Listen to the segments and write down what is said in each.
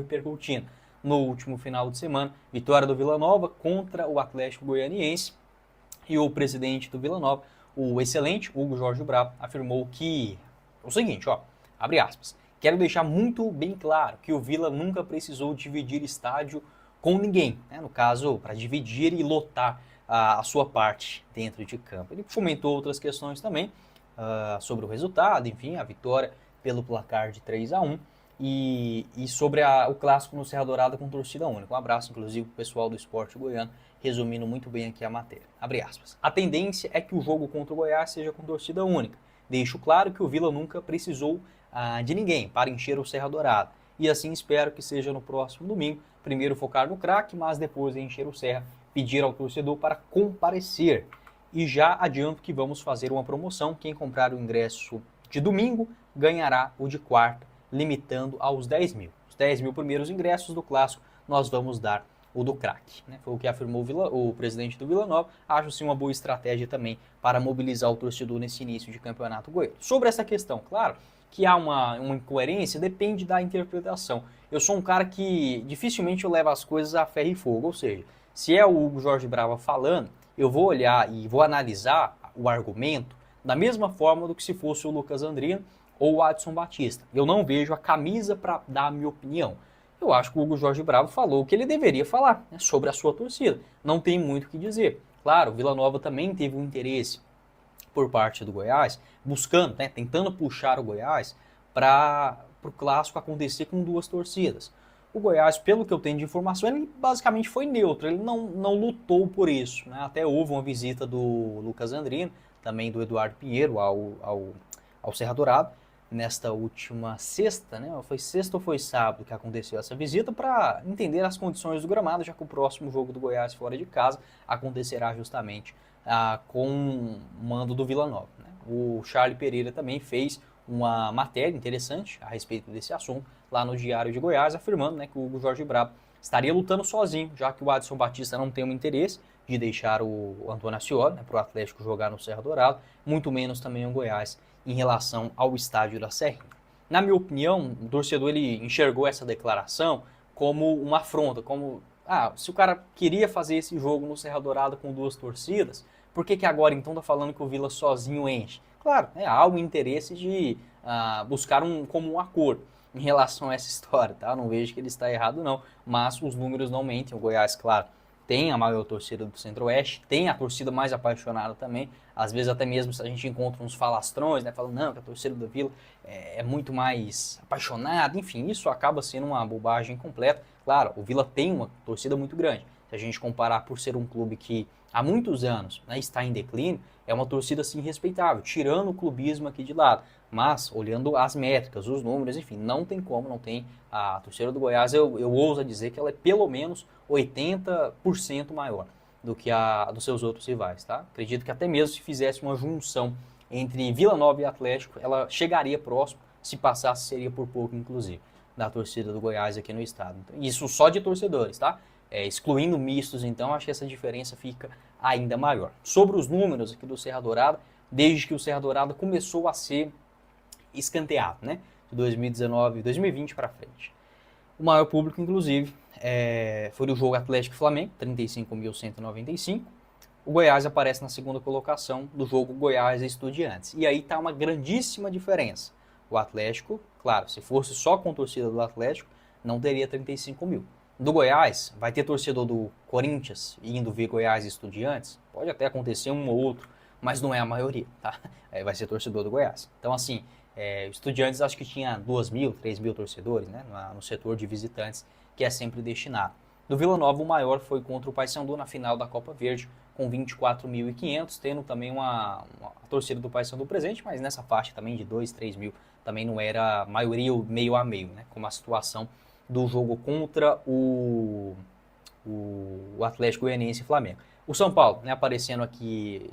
repercutindo no último final de semana. Vitória do Vila Nova contra o Atlético Goianiense. E o presidente do Vila Nova, o excelente Hugo Jorge Bravo, afirmou que o seguinte, ó, abre aspas, quero deixar muito bem claro que o Vila nunca precisou dividir estádio com ninguém, né? No caso, para dividir e lotar a sua parte dentro de campo. Ele comentou outras questões também sobre o resultado, enfim, a vitória pelo placar de 3-1 e sobre o clássico no Serra Dourada com torcida única. Um abraço, inclusive, para o pessoal do esporte goiano, resumindo muito bem aqui a matéria. Abre aspas. A tendência é que o jogo contra o Goiás seja com torcida única. Deixo claro que o Vila nunca precisou de ninguém para encher o Serra Dourada. E assim espero que seja no próximo domingo. Primeiro focar no craque, mas depois de encher o Serra, pedir ao torcedor para comparecer. E já adianto que vamos fazer uma promoção. Quem comprar o ingresso de domingo ganhará o de quarta, limitando aos 10 mil. Os 10 mil primeiros ingressos do clássico nós vamos dar o do craque, né? Foi o que afirmou o presidente do Vila Nova. Acho sim uma boa estratégia também para mobilizar o torcedor nesse início de campeonato goiano. Sobre essa questão, claro que há uma incoerência, depende da interpretação. Eu sou um cara que dificilmente eu levo as coisas a ferro e fogo, ou seja, se é o Hugo Jorge Brava falando, eu vou olhar e vou analisar o argumento da mesma forma do que se fosse o Lucas Andrino ou o Adson Batista. Eu não vejo a camisa para dar a minha opinião. Eu acho que o Hugo Jorge Bravo falou o que ele deveria falar, né, sobre a sua torcida. Não tem muito o que dizer. Claro, o Vila Nova também teve um interesse por parte do Goiás, buscando, né, tentando puxar o Goiás para o clássico acontecer com duas torcidas. O Goiás, pelo que eu tenho de informação, ele basicamente foi neutro, ele não lutou por isso, né? Até houve uma visita do Lucas Andrino, também do Eduardo Pinheiro ao Serra Dourada, nesta última sexta, né? Foi sexta ou foi sábado que aconteceu essa visita para entender as condições do gramado, já que o próximo jogo do Goiás fora de casa acontecerá justamente com o mando do Vila Nova, né? O Charlie Pereira também fez uma matéria interessante a respeito desse assunto lá no Diário de Goiás, afirmando, né, que o Hugo Jorge Bravo estaria lutando sozinho, já que o Adson Batista não tem um interesse de deixar o Antônio Ascioli, né, para o Atlético jogar no Serra Dourada, muito menos também o Goiás em relação ao estádio da Serrinha. Na minha opinião, o torcedor ele enxergou essa declaração como uma afronta, como se o cara queria fazer esse jogo no Serra Dourada com duas torcidas, por que agora então tá falando que o Vila sozinho enche? Claro, há o interesse de buscar um comum acordo em relação a essa história, tá? Não vejo que ele está errado não, mas os números não mentem. O Goiás, claro, tem a maior torcida do Centro-Oeste, tem a torcida mais apaixonada também. Às vezes até mesmo a gente encontra uns falastrões, né? Falando, não, que a torcida do Vila é muito mais apaixonada. Enfim, isso acaba sendo uma bobagem completa. Claro, o Vila tem uma torcida muito grande. Se a gente comparar por ser um clube que há muitos anos, né, está em declínio, é uma torcida assim respeitável, tirando o clubismo aqui de lado. Mas, olhando as métricas, os números, enfim, não tem como, não tem. A torcida do Goiás, eu ouso dizer que ela é pelo menos 80% maior do que a dos seus outros rivais, tá? Acredito que até mesmo se fizesse uma junção entre Vila Nova e Atlético, ela chegaria próximo, se passasse seria por pouco, inclusive, da torcida do Goiás aqui no estado. Então, isso só de torcedores, tá? Excluindo mistos, então, acho que essa diferença fica ainda maior. Sobre os números aqui do Serra Dourada, desde que o Serra Dourada começou a ser escanteado, né? De 2019, 2020 para frente. O maior público, inclusive, foi do jogo Atlético e Flamengo, 35.195. O Goiás aparece na segunda colocação do jogo Goiás e Estudiantes. E aí tá uma grandíssima diferença. O Atlético, claro, se fosse só com torcida do Atlético, não teria 35 mil. Do Goiás, vai ter torcedor do Corinthians indo ver Goiás e Estudiantes? Pode até acontecer um ou outro, mas não é a maioria, tá? Vai ser torcedor do Goiás. Então, assim, Estudiantes acho que tinha 2 mil, 3 mil torcedores, né, no setor de visitantes, que é sempre destinado. Do Vila Nova, o maior foi contra o Paysandu na final da Copa Verde, com 24.500, tendo também uma torcida do Paysandu presente, mas nessa faixa também de 2, 3 mil, também não era maioria meio a meio, né, como a situação do jogo contra o Atlético Goianiense e Flamengo. O São Paulo, né, aparecendo aqui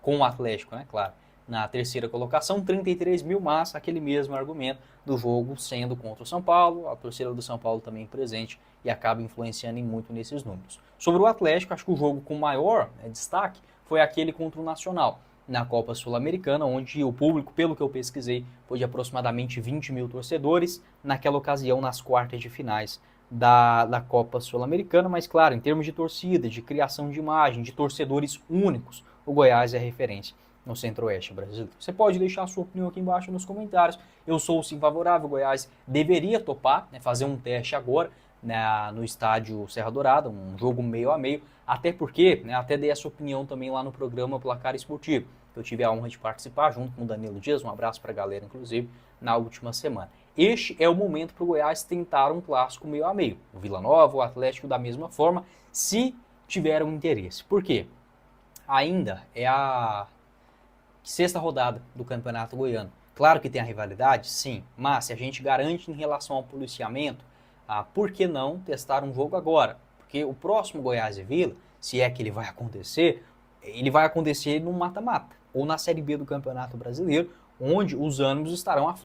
com o Atlético, né, claro, na terceira colocação, 33 mil, mas aquele mesmo argumento do jogo sendo contra o São Paulo, a torcida do São Paulo também presente e acaba influenciando muito nesses números. Sobre o Atlético, acho que o jogo com maior destaque foi aquele contra o Nacional. na Copa Sul-Americana, onde o público, pelo que eu pesquisei, foi de aproximadamente 20 mil torcedores, naquela ocasião nas quartas de finais da Copa Sul-Americana, mas claro, em termos de torcida, de criação de imagem, de torcedores únicos, o Goiás é referência no Centro-Oeste brasileiro. Você pode deixar a sua opinião aqui embaixo nos comentários. Eu sou sim favorável, o Goiás deveria topar, né, fazer um teste agora, né, no estádio Serra Dourada, um jogo meio a meio, até porque, né, até dei essa opinião também lá no programa Placar Esportivo, que eu tive a honra de participar junto com o Danilo Dias, um abraço para a galera, inclusive, na última semana. Este é o momento para o Goiás tentar um clássico meio a meio. O Vila Nova, o Atlético da mesma forma, se tiver um interesse. Por quê? Ainda é a sexta rodada do Campeonato Goiano. Claro que tem a rivalidade, sim, mas se a gente garante em relação ao policiamento, por que não testar um jogo agora? Porque o próximo Goiás e Vila, se é que ele vai acontecer no mata-mata, ou na Série B do Campeonato Brasileiro, onde os ânimos estarão